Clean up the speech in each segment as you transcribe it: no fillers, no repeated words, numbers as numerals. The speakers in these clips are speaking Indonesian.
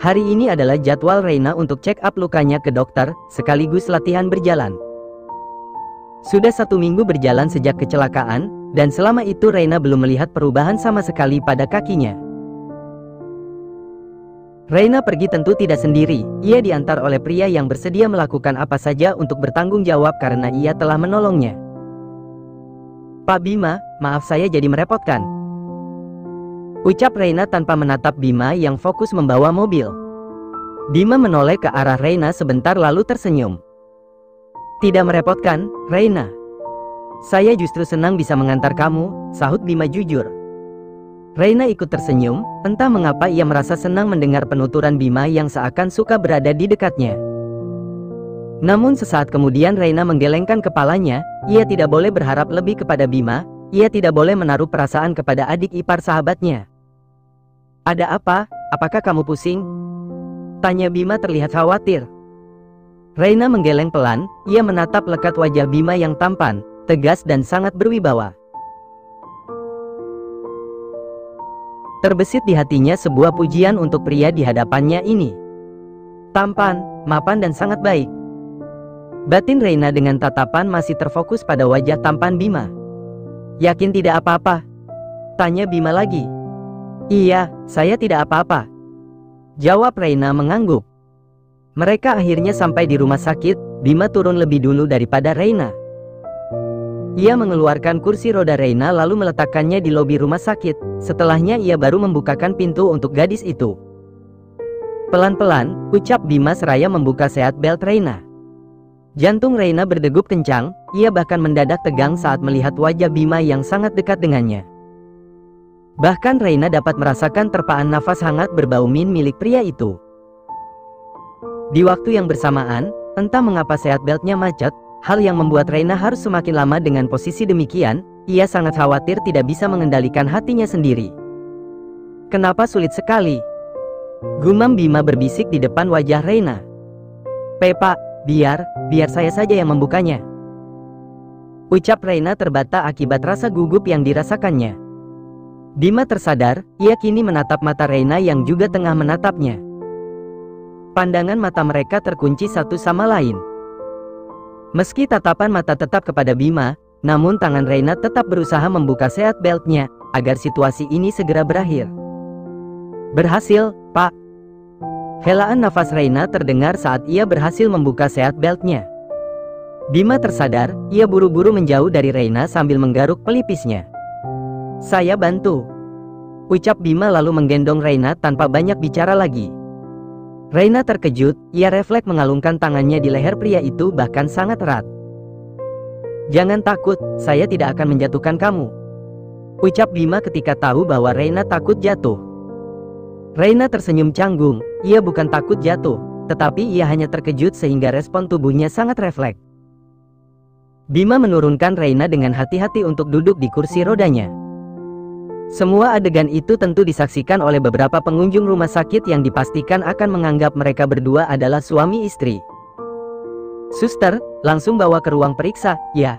Hari ini adalah jadwal Reina untuk check up lukanya ke dokter, sekaligus latihan berjalan. Sudah 1 minggu berjalan sejak kecelakaan, dan selama itu Reina belum melihat perubahan sama sekali pada kakinya. Reina pergi tentu tidak sendiri, ia diantar oleh pria yang bersedia melakukan apa saja untuk bertanggung jawab karena ia telah menolongnya. "Pak Bima, maaf saya jadi merepotkan," ucap Reina tanpa menatap Bima yang fokus membawa mobil. Bima menoleh ke arah Reina sebentar lalu tersenyum. "Tidak merepotkan, Reina. Saya justru senang bisa mengantar kamu," sahut Bima jujur. Reina ikut tersenyum, entah mengapa ia merasa senang mendengar penuturan Bima yang seakan suka berada di dekatnya. Namun sesaat kemudian Reina menggelengkan kepalanya, ia tidak boleh berharap lebih kepada Bima, ia tidak boleh menaruh perasaan kepada adik ipar sahabatnya. "Ada apa? Apakah kamu pusing?" tanya Bima terlihat khawatir. Reina menggeleng pelan, ia menatap lekat wajah Bima yang tampan, tegas dan sangat berwibawa. Terbesit di hatinya sebuah pujian untuk pria di hadapannya ini. Tampan, mapan dan sangat baik. Batin Reina dengan tatapan masih terfokus pada wajah tampan Bima. "Yakin tidak apa-apa?" tanya Bima lagi. "Iya, saya tidak apa-apa," jawab Reina mengangguk. Mereka akhirnya sampai di rumah sakit. Bima turun lebih dulu daripada Reina. Ia mengeluarkan kursi roda Reina lalu meletakkannya di lobi rumah sakit. Setelahnya ia baru membukakan pintu untuk gadis itu. "Pelan-pelan," ucap Bima seraya membuka seat belt Reina. Jantung Reina berdegup kencang, ia bahkan mendadak tegang saat melihat wajah Bima yang sangat dekat dengannya. Bahkan Reina dapat merasakan terpaan nafas hangat berbau min milik pria itu. Di waktu yang bersamaan, entah mengapa seat beltnya macet, hal yang membuat Reina harus semakin lama dengan posisi demikian. Ia sangat khawatir tidak bisa mengendalikan hatinya sendiri. "Kenapa sulit sekali?" gumam Bima berbisik di depan wajah Reina. Pak, biar saya saja yang membukanya," ucap Reina terbata akibat rasa gugup yang dirasakannya. Bima tersadar, ia kini menatap mata Reina yang juga tengah menatapnya. Pandangan mata mereka terkunci satu sama lain. Meski tatapan mata tetap kepada Bima, namun tangan Reina tetap berusaha membuka seat beltnya, agar situasi ini segera berakhir. "Berhasil, Pak." Helaan nafas Reina terdengar saat ia berhasil membuka seat beltnya. Bima tersadar, ia buru-buru menjauh dari Reina sambil menggaruk pelipisnya. "Saya bantu," ucap Bima lalu menggendong Reina tanpa banyak bicara lagi. Reina terkejut, ia refleks mengalungkan tangannya di leher pria itu bahkan sangat erat. "Jangan takut, saya tidak akan menjatuhkan kamu," ucap Bima ketika tahu bahwa Reina takut jatuh. Reina tersenyum canggung, ia bukan takut jatuh, tetapi ia hanya terkejut sehingga respon tubuhnya sangat refleks. Bima menurunkan Reina dengan hati-hati untuk duduk di kursi rodanya. Semua adegan itu tentu disaksikan oleh beberapa pengunjung rumah sakit yang dipastikan akan menganggap mereka berdua adalah suami istri. "Suster, langsung bawa ke ruang periksa, ya,"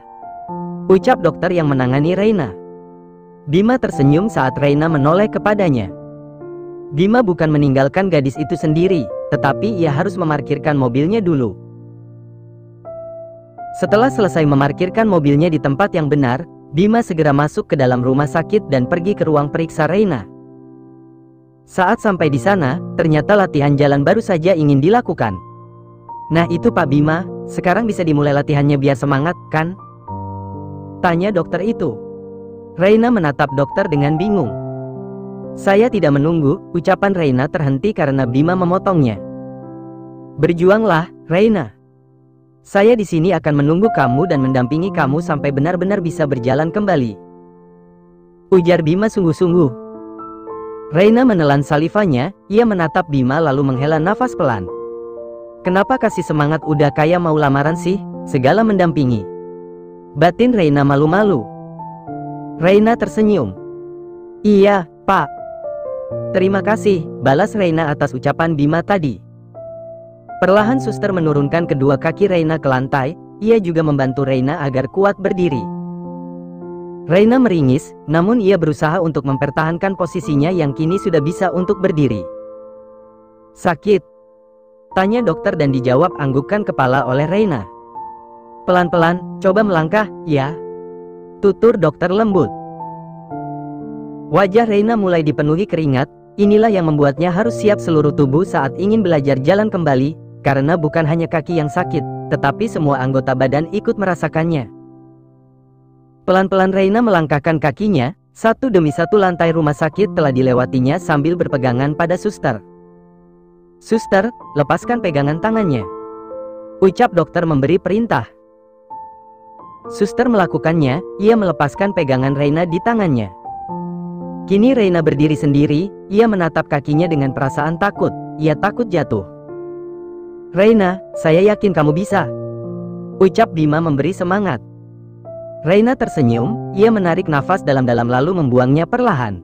ucap dokter yang menangani Reina. Bima tersenyum saat Reina menoleh kepadanya. Bima bukan meninggalkan gadis itu sendiri, tetapi ia harus memarkirkan mobilnya dulu. Setelah selesai memarkirkan mobilnya di tempat yang benar, Bima segera masuk ke dalam rumah sakit dan pergi ke ruang periksa Reina. Saat sampai di sana, ternyata latihan jalan baru saja ingin dilakukan. "Nah itu Pak Bima, sekarang bisa dimulai latihannya biar semangat, kan?" tanya dokter itu. Reina menatap dokter dengan bingung. "Saya tidak menunggu," ucapan Reina terhenti karena Bima memotongnya. "Berjuanglah, Reina. Saya di sini akan menunggu kamu dan mendampingi kamu sampai benar-benar bisa berjalan kembali," ujar Bima sungguh-sungguh. Reina menelan salivanya, ia menatap Bima lalu menghela nafas pelan. "Kenapa kasih semangat udah kayak mau lamaran sih, segala mendampingi?" batin Reina malu-malu. Reina tersenyum. "Iya, Pak. Terima kasih," balas Reina atas ucapan Bima tadi. Perlahan suster menurunkan kedua kaki Reina ke lantai, ia juga membantu Reina agar kuat berdiri. Reina meringis, namun ia berusaha untuk mempertahankan posisinya yang kini sudah bisa untuk berdiri. Sakit? Tanya dokter dan dijawab anggukkan kepala oleh Reina. Pelan-pelan, coba melangkah, ya. Tutur dokter lembut. Wajah Reina mulai dipenuhi keringat, inilah yang membuatnya harus siap seluruh tubuh saat ingin belajar jalan kembali, karena bukan hanya kaki yang sakit, tetapi semua anggota badan ikut merasakannya. Pelan-pelan Reina melangkahkan kakinya, satu demi satu lantai rumah sakit telah dilewatinya sambil berpegangan pada suster. Suster, lepaskan pegangan tangannya. Ucap dokter memberi perintah. Suster melakukannya, ia melepaskan pegangan Reina di tangannya. Kini Reina berdiri sendiri, ia menatap kakinya dengan perasaan takut, ia takut jatuh. Reina, saya yakin kamu bisa. Ucap Bima memberi semangat. Reina tersenyum, ia menarik nafas dalam-dalam lalu membuangnya perlahan.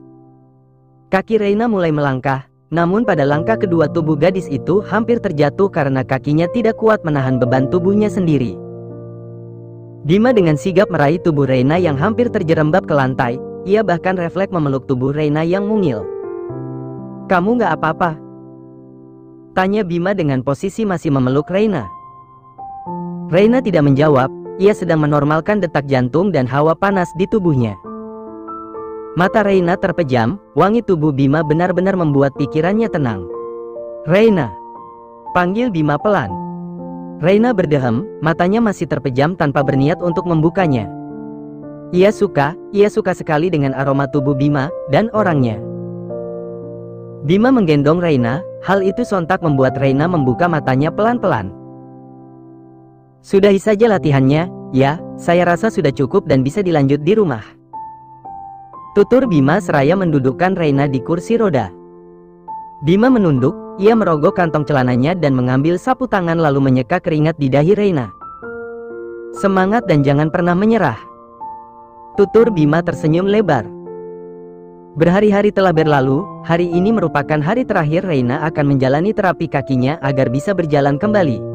Kaki Reina mulai melangkah, namun pada langkah kedua tubuh gadis itu hampir terjatuh karena kakinya tidak kuat menahan beban tubuhnya sendiri. Bima dengan sigap meraih tubuh Reina yang hampir terjerembab ke lantai, ia bahkan refleks memeluk tubuh Reina yang mungil. Kamu nggak apa-apa? Tanya Bima dengan posisi masih memeluk Reina. Reina tidak menjawab. Ia sedang menormalkan detak jantung dan hawa panas di tubuhnya. Mata Reina terpejam, wangi tubuh Bima benar-benar membuat pikirannya tenang. Reina, panggil Bima pelan. Reina berdehem, matanya masih terpejam tanpa berniat untuk membukanya. Ia suka sekali dengan aroma tubuh Bima dan orangnya. Bima menggendong Reina, hal itu sontak membuat Reina membuka matanya pelan-pelan. Sudahi saja latihannya, ya, saya rasa sudah cukup dan bisa dilanjut di rumah. Tutur Bima seraya mendudukkan Reina di kursi roda. Bima menunduk, ia merogoh kantong celananya dan mengambil sapu tangan lalu menyeka keringat di dahi Reina. Semangat dan jangan pernah menyerah. Tutur Bima tersenyum lebar. Berhari-hari telah berlalu, hari ini merupakan hari terakhir Reina akan menjalani terapi kakinya agar bisa berjalan kembali.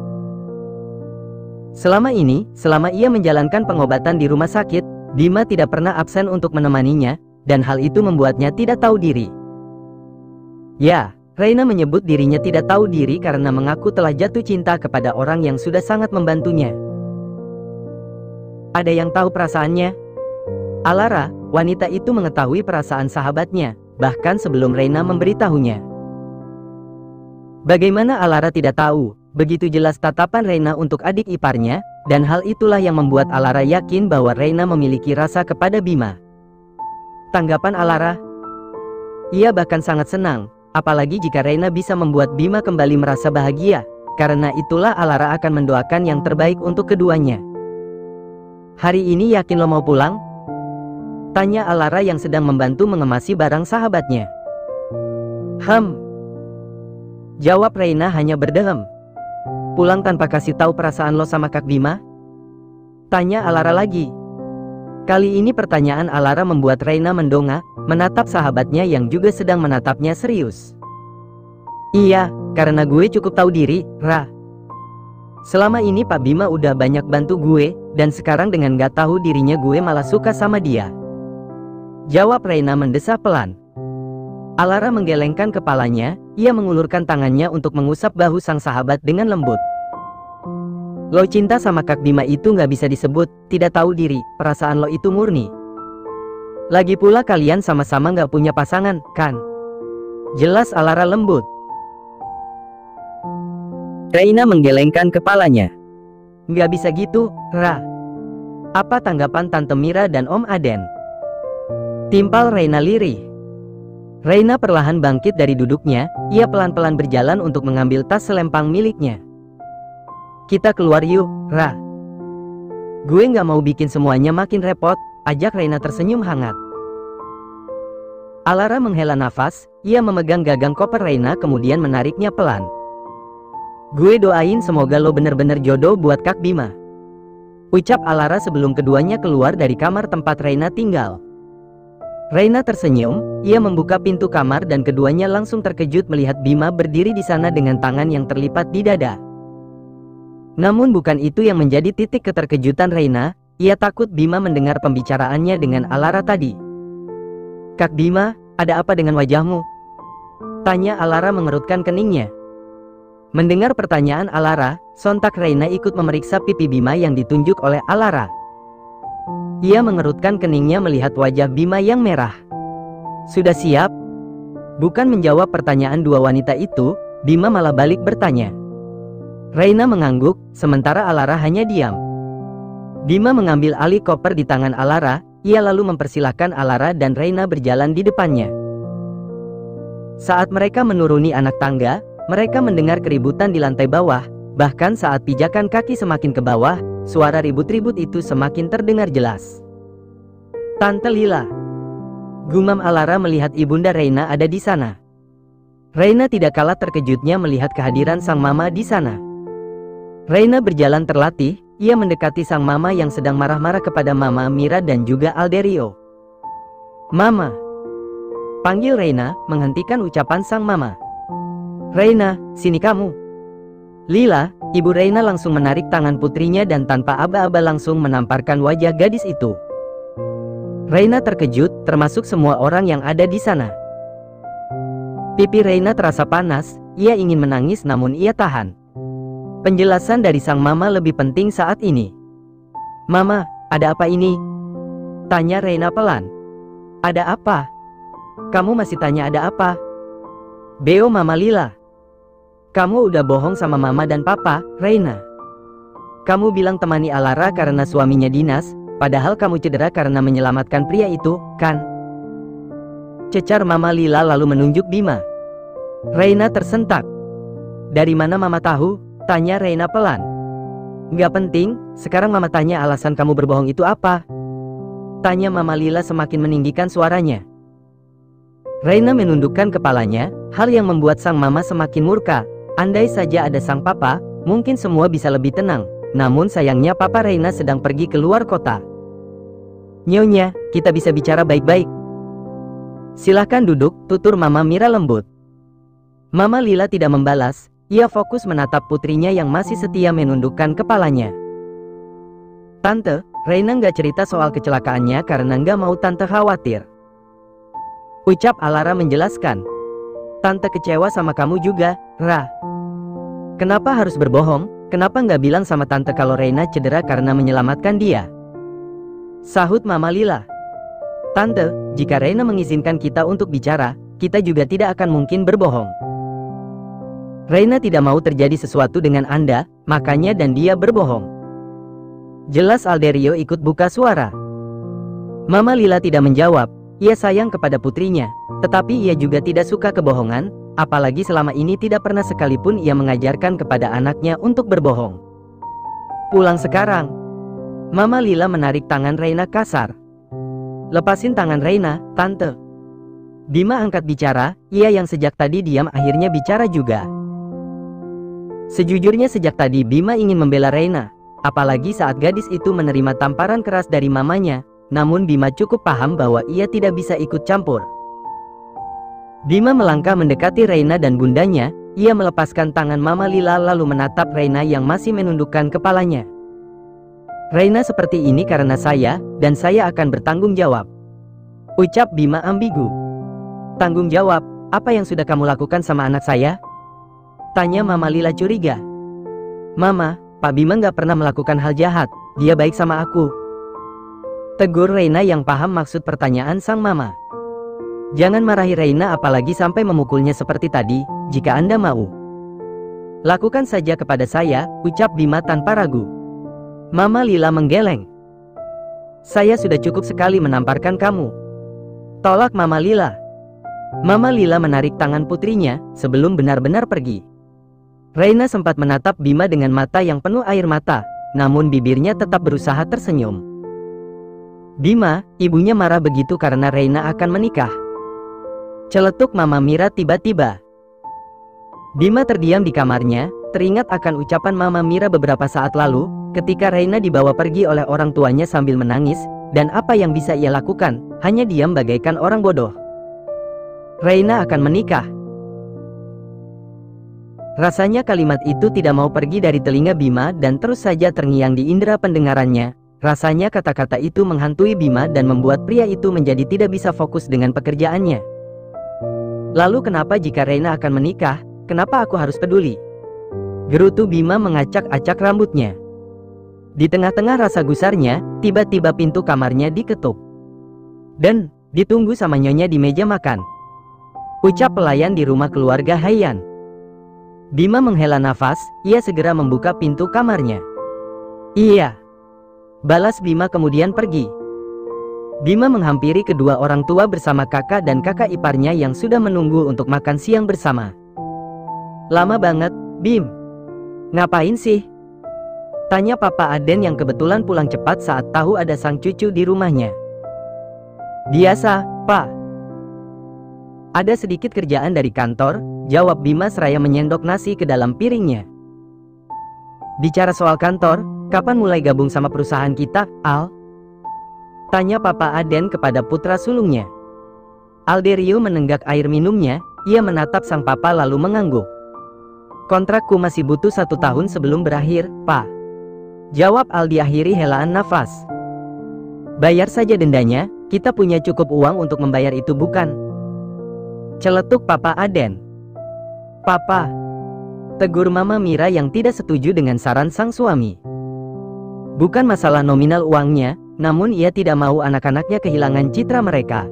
Selama ia menjalankan pengobatan di rumah sakit, Bima tidak pernah absen untuk menemaninya, dan hal itu membuatnya tidak tahu diri. Ya, Reina menyebut dirinya tidak tahu diri karena mengaku telah jatuh cinta kepada orang yang sudah sangat membantunya. Ada yang tahu perasaannya? Alara, wanita itu mengetahui perasaan sahabatnya, bahkan sebelum Reina memberitahunya. Bagaimana Alara tidak tahu? Begitu jelas tatapan Reina untuk adik iparnya, dan hal itulah yang membuat Alara yakin bahwa Reina memiliki rasa kepada Bima. Tanggapan Alara? Ia bahkan sangat senang, apalagi jika Reina bisa membuat Bima kembali merasa bahagia, karena itulah Alara akan mendoakan yang terbaik untuk keduanya. Hari ini yakin lo mau pulang? Tanya Alara yang sedang membantu mengemasi barang sahabatnya. Jawab Reina hanya berdehem. Pulang tanpa kasih tahu perasaan lo sama Kak Bima? Tanya Alara lagi. Kali ini pertanyaan Alara membuat Reina mendongak, menatap sahabatnya yang juga sedang menatapnya serius. Iya, karena gue cukup tahu diri, Ra. Selama ini Pak Bima udah banyak bantu gue, dan sekarang dengan gak tahu dirinya gue malah suka sama dia. Jawab Reina mendesah pelan. Alara menggelengkan kepalanya, ia mengulurkan tangannya untuk mengusap bahu sang sahabat dengan lembut. Lo cinta sama Kak Bima itu gak bisa disebut, tidak tahu diri, perasaan lo itu murni. Lagi pula kalian sama-sama gak punya pasangan, kan? Jelas Alara lembut. Reina menggelengkan kepalanya. Gak bisa gitu, Ra. Apa tanggapan Tante Mira dan Om Aden? Timpal Reina lirih. Reina perlahan bangkit dari duduknya, ia pelan-pelan berjalan untuk mengambil tas selempang miliknya. Kita keluar yuk, Ra. Gue gak mau bikin semuanya makin repot, ajak Reina tersenyum hangat. Alara menghela nafas, ia memegang gagang koper Reina kemudian menariknya pelan. Gue doain semoga lo bener-bener jodoh buat Kak Bima. Ucap Alara sebelum keduanya keluar dari kamar tempat Reina tinggal. Reina tersenyum, ia membuka pintu kamar dan keduanya langsung terkejut melihat Bima berdiri di sana dengan tangan yang terlipat di dada. Namun bukan itu yang menjadi titik keterkejutan Reina, ia takut Bima mendengar pembicaraannya dengan Alara tadi. "Kak Bima, ada apa dengan wajahmu?" tanya Alara mengerutkan keningnya. Mendengar pertanyaan Alara, sontak Reina ikut memeriksa pipi Bima yang ditunjuk oleh Alara. Ia mengerutkan keningnya melihat wajah Bima yang merah. "Sudah siap?" Bukan menjawab pertanyaan dua wanita itu, Bima malah balik bertanya. Reina mengangguk, sementara Alara hanya diam. Bima mengambil alih koper di tangan Alara, ia lalu mempersilahkan Alara dan Reina berjalan di depannya. Saat mereka menuruni anak tangga, mereka mendengar keributan di lantai bawah, bahkan saat pijakan kaki semakin ke bawah, suara ribut-ribut itu semakin terdengar jelas. "Tante Lila," gumam Alara melihat ibunda Reina ada di sana. Reina tidak kalah terkejutnya melihat kehadiran sang mama di sana. Reina berjalan terlatih, ia mendekati sang mama yang sedang marah-marah kepada Mama Mira dan juga Alderio. "Mama," panggil Reina, menghentikan ucapan sang mama. "Reina, sini kamu." Lila, ibu Reina langsung menarik tangan putrinya dan tanpa aba-aba langsung menamparkan wajah gadis itu. Reina terkejut, termasuk semua orang yang ada di sana. Pipi Reina terasa panas, ia ingin menangis namun ia tahan. Penjelasan dari sang mama lebih penting saat ini. "Mama, ada apa ini?" tanya Reina pelan. "Ada apa? Kamu masih tanya ada apa?" "Beo Mama Lila. Kamu udah bohong sama mama dan papa, Reina. Kamu bilang temani Alara karena suaminya dinas, padahal kamu cedera karena menyelamatkan pria itu, kan?" cecar Mama Lila lalu menunjuk Bima. Reina tersentak. "Dari mana mama tahu?" tanya Reina pelan. "Nggak penting, sekarang mama tanya alasan kamu berbohong itu apa?" tanya Mama Lila semakin meninggikan suaranya. Reina menundukkan kepalanya, hal yang membuat sang mama semakin murka. Andai saja ada sang papa, mungkin semua bisa lebih tenang. Namun sayangnya papa Reina sedang pergi keluar kota. "Nyonya, kita bisa bicara baik-baik." "Silahkan duduk," tutur Mama Mira lembut. Mama Lila tidak membalas, ia fokus menatap putrinya yang masih setia menundukkan kepalanya. "Tante, Reina nggak cerita soal kecelakaannya karena nggak mau tante khawatir," ucap Alara menjelaskan. "Tante kecewa sama kamu juga, Ra. Kenapa harus berbohong? Kenapa nggak bilang sama tante kalau Reina cedera karena menyelamatkan dia?" sahut Mama Lila. "Tante, jika Reina mengizinkan kita untuk bicara, kita juga tidak akan mungkin berbohong. Reina tidak mau terjadi sesuatu dengan Anda, makanya dan dia berbohong." Jelas Alderio ikut buka suara. Mama Lila tidak menjawab, ia sayang kepada putrinya, tetapi ia juga tidak suka kebohongan, apalagi selama ini tidak pernah sekalipun ia mengajarkan kepada anaknya untuk berbohong. "Pulang sekarang." Mama Lila menarik tangan Reina kasar. "Lepasin tangan Reina, Tante." Bima angkat bicara, ia yang sejak tadi diam akhirnya bicara juga. Sejujurnya sejak tadi Bima ingin membela Reina, apalagi saat gadis itu menerima tamparan keras dari mamanya, namun Bima cukup paham bahwa ia tidak bisa ikut campur. Bima melangkah mendekati Reina dan bundanya, ia melepaskan tangan Mama Lila lalu menatap Reina yang masih menundukkan kepalanya. "Reina seperti ini karena saya, dan saya akan bertanggung jawab," ucap Bima ambigu. "Tanggung jawab? Apa yang sudah kamu lakukan sama anak saya?" tanya Mama Lila curiga. "Mama, Pak Bima nggak pernah melakukan hal jahat, dia baik sama aku," tegur Reina yang paham maksud pertanyaan sang mama. "Jangan marahi Reina apalagi sampai memukulnya seperti tadi, jika Anda mau. Lakukan saja kepada saya," ucap Bima tanpa ragu. Mama Lila menggeleng. "Saya sudah cukup sekali menamparkan kamu," tolak Mama Lila. Mama Lila menarik tangan putrinya sebelum benar-benar pergi. Reina sempat menatap Bima dengan mata yang penuh air mata, namun bibirnya tetap berusaha tersenyum. "Bima, ibunya marah begitu karena Reina akan menikah," celetuk Mama Mira tiba-tiba. Bima terdiam di kamarnya, teringat akan ucapan Mama Mira beberapa saat lalu, ketika Reina dibawa pergi oleh orang tuanya sambil menangis, dan apa yang bisa ia lakukan, hanya diam bagaikan orang bodoh. Reina akan menikah. Rasanya kalimat itu tidak mau pergi dari telinga Bima dan terus saja terngiang di indera pendengarannya. Rasanya kata-kata itu menghantui Bima dan membuat pria itu menjadi tidak bisa fokus dengan pekerjaannya. Lalu kenapa jika Reina akan menikah, kenapa aku harus peduli? Gerutu Bima mengacak-acak rambutnya. Di tengah-tengah rasa gusarnya, tiba-tiba pintu kamarnya diketuk. Dan, ditunggu sama nyonya di meja makan, ucap pelayan di rumah keluarga Haiyan. Bima menghela nafas, ia segera membuka pintu kamarnya. Iya, balas Bima kemudian pergi. Bima menghampiri kedua orang tua bersama kakak dan kakak iparnya yang sudah menunggu untuk makan siang bersama. Lama banget, Bim. Ngapain sih? Tanya Papa Aden yang kebetulan pulang cepat saat tahu ada sang cucu di rumahnya. Biasa, Pak. Ada sedikit kerjaan dari kantor, jawab Bima seraya menyendok nasi ke dalam piringnya. Bicara soal kantor, kapan mulai gabung sama perusahaan kita, Al? Tanya Papa Aden kepada putra sulungnya. Alderio menenggak air minumnya, ia menatap sang papa lalu mengangguk. Kontrakku masih butuh 1 tahun sebelum berakhir, Pak. Jawab Al diakhiri helaan nafas. Bayar saja dendanya, kita punya cukup uang untuk membayar itu bukan? Celetuk Papa Aden. Papa, tegur Mama Mira yang tidak setuju dengan saran sang suami. Bukan masalah nominal uangnya, namun ia tidak mau anak-anaknya kehilangan citra mereka.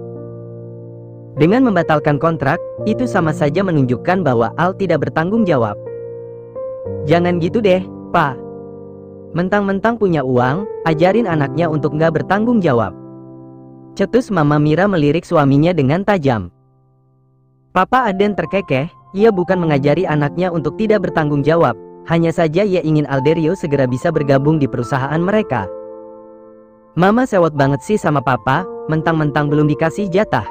Dengan membatalkan kontrak, itu sama saja menunjukkan bahwa Al tidak bertanggung jawab. Jangan gitu deh, Pak. Mentang-mentang punya uang, ajarin anaknya untuk nggak bertanggung jawab. Cetus Mama Mira melirik suaminya dengan tajam. Papa Aden terkekeh, ia bukan mengajari anaknya untuk tidak bertanggung jawab, hanya saja ia ingin Alderio segera bisa bergabung di perusahaan mereka. Mama sewot banget sih sama Papa, mentang-mentang belum dikasih jatah.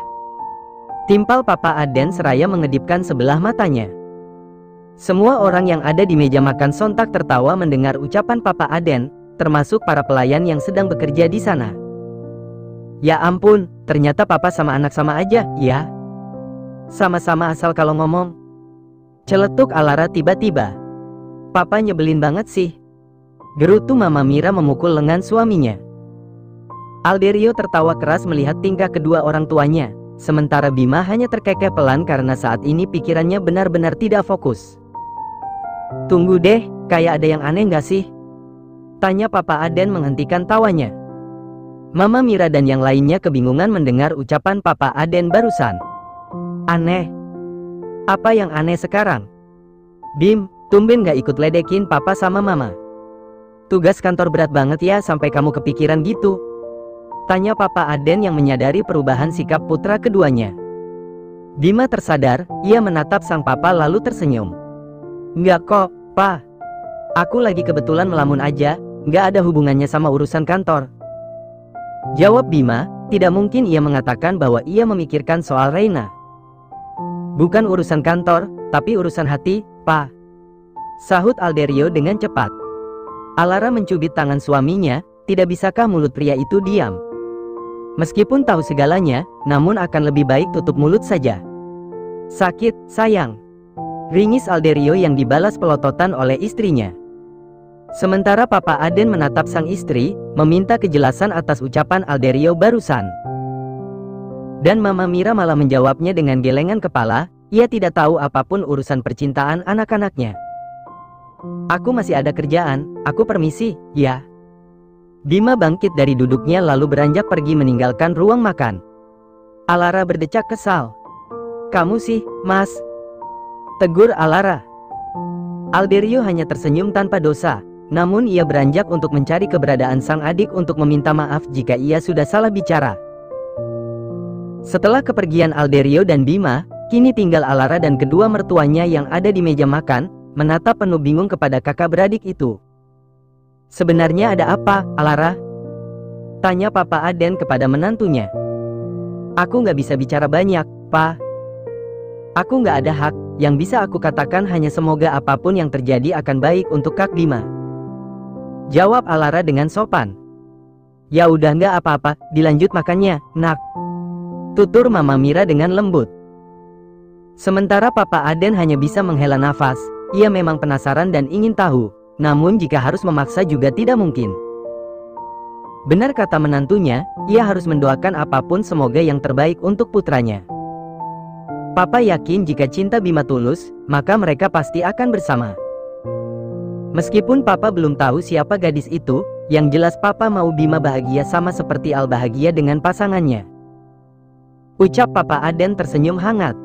Timpal Papa Aden seraya mengedipkan sebelah matanya. Semua orang yang ada di meja makan sontak tertawa mendengar ucapan Papa Aden, termasuk para pelayan yang sedang bekerja di sana. Ya ampun, ternyata Papa sama anak sama aja, ya? Sama-sama asal kalau ngomong. Celetuk Alara tiba-tiba. Papa nyebelin banget sih. Gerutu Mama Mira memukul lengan suaminya. Alderio tertawa keras melihat tingkah kedua orang tuanya, sementara Bima hanya terkekeh pelan karena saat ini pikirannya benar-benar tidak fokus. Tunggu deh, kayak ada yang aneh gak sih? Tanya Papa Aden menghentikan tawanya. Mama Mira dan yang lainnya kebingungan mendengar ucapan Papa Aden barusan. Aneh? Apa yang aneh sekarang? Bim, tumben gak ikut ledekin Papa sama Mama. Tugas kantor berat banget ya sampai kamu kepikiran gitu. Tanya Papa Aden yang menyadari perubahan sikap putra keduanya. Bima tersadar, ia menatap sang papa lalu tersenyum. Enggak kok, Pa. Aku lagi kebetulan melamun aja, nggak ada hubungannya sama urusan kantor. Jawab Bima, tidak mungkin ia mengatakan bahwa ia memikirkan soal Reina. Bukan urusan kantor, tapi urusan hati, Pa. Sahut Alderio dengan cepat. Alara mencubit tangan suaminya, tidak bisakah mulut pria itu diam? Meskipun tahu segalanya, namun akan lebih baik tutup mulut saja. Sakit, sayang. Ringis Alderio yang dibalas pelototan oleh istrinya. Sementara Papa Aden menatap sang istri, meminta kejelasan atas ucapan Alderio barusan. Dan Mama Mira malah menjawabnya dengan gelengan kepala, ia tidak tahu apapun urusan percintaan anak-anaknya. Aku masih ada kerjaan, aku permisi, ya. Bima bangkit dari duduknya lalu beranjak pergi meninggalkan ruang makan. Alara berdecak kesal. Kamu sih, Mas. Tegur Alara. Alderio hanya tersenyum tanpa dosa, namun ia beranjak untuk mencari keberadaan sang adik untuk meminta maaf jika ia sudah salah bicara. Setelah kepergian Alderio dan Bima, kini tinggal Alara dan kedua mertuanya yang ada di meja makan, menatap penuh bingung kepada kakak beradik itu. Sebenarnya ada apa, Alara? Tanya Papa Aden kepada menantunya. Aku nggak bisa bicara banyak, Pa. Aku nggak ada hak, yang bisa aku katakan hanya semoga apapun yang terjadi akan baik untuk Kak Bima. Jawab Alara dengan sopan. Ya udah nggak apa-apa, dilanjut makannya, nak. Tutur Mama Mira dengan lembut. Sementara Papa Aden hanya bisa menghela nafas, ia memang penasaran dan ingin tahu, namun jika harus memaksa juga tidak mungkin. Benar kata menantunya, ia harus mendoakan apapun semoga yang terbaik untuk putranya. Papa yakin jika cinta Bima tulus, maka mereka pasti akan bersama. Meskipun Papa belum tahu siapa gadis itu, yang jelas Papa mau Bima bahagia sama seperti Al bahagia dengan pasangannya. Ucap Papa Aden tersenyum hangat.